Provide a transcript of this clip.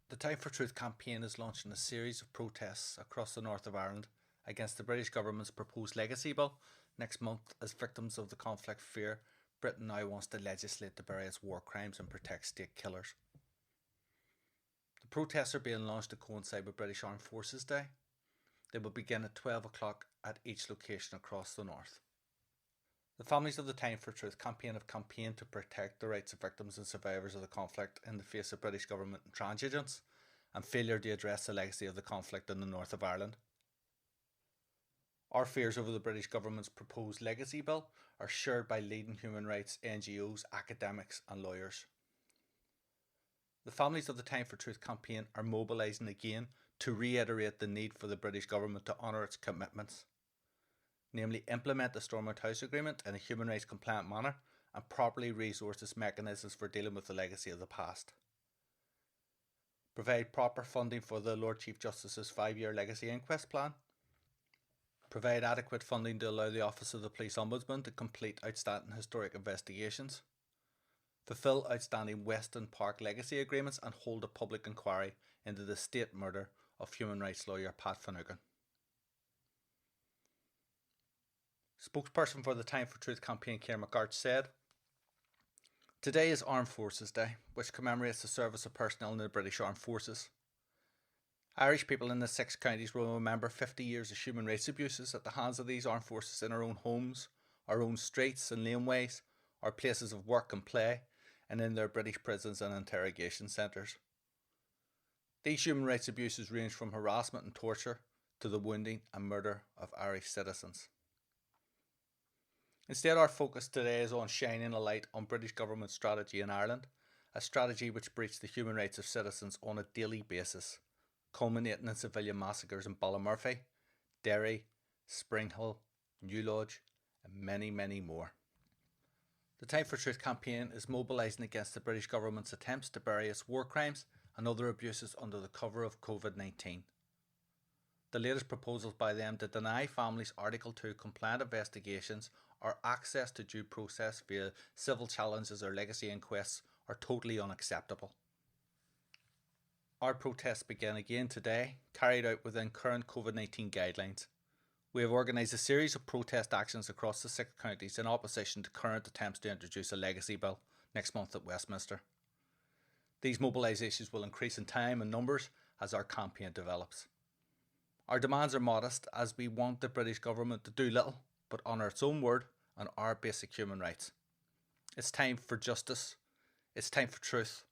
The Time for Truth campaign is launching a series of protests across the north of Ireland against the British government's proposed legacy bill next month as victims of the conflict fear Britain now wants to legislate to bury its war crimes and protect state killers. The protests are being launched to coincide with British Armed Forces Day. They will begin at 12 o'clock at each location across the north. The families of the Time for Truth campaign have campaigned to protect the rights of victims and survivors of the conflict in the face of British government intransigence and failure to address the legacy of the conflict in the north of Ireland. Our fears over the British government's proposed legacy bill are shared by leading human rights NGOs, academics and lawyers. The families of the Time for Truth campaign are mobilising again to reiterate the need for the British government to honour its commitments, namely implement the Stormont House Agreement in a human rights compliant manner and properly resource its mechanisms for dealing with the legacy of the past. Provide proper funding for the Lord Chief Justice's 5-year legacy inquest plan. Provide adequate funding to allow the Office of the Police Ombudsman to complete outstanding historic investigations. Fulfil outstanding Weston Park legacy agreements and hold a public inquiry into the state murder of human rights lawyer Pat Finucane. Spokesperson for the Time for Truth campaign, Ciara McCart, said, "Today is Armed Forces Day, which commemorates the service of personnel in the British Armed Forces. Irish people in the 6 counties will remember 50 years of human rights abuses at the hands of these armed forces in our own homes, our own streets and laneways, our places of work and play, and in their British prisons and interrogation centres. These human rights abuses range from harassment and torture to the wounding and murder of Irish citizens. Instead, our focus today is on shining a light on British government strategy in Ireland, a strategy which breaches the human rights of citizens on a daily basis, culminating in civilian massacres in Ballymurphy, Derry, Springhill, New Lodge and many, many more. The Time for Truth campaign is mobilising against the British government's attempts to bury its war crimes and other abuses under the cover of COVID-19. The latest proposals by them to deny families Article 2 compliant investigations or access to due process via civil challenges or legacy inquests are totally unacceptable. Our protests begin again today, carried out within current COVID-19 guidelines. We have organised a series of protest actions across the 6 counties in opposition to current attempts to introduce a legacy bill next month at Westminster. These mobilisations will increase in time and numbers as our campaign develops. Our demands are modest as we want the British government to do little but honour its own word and our basic human rights. It's time for justice, it's time for truth,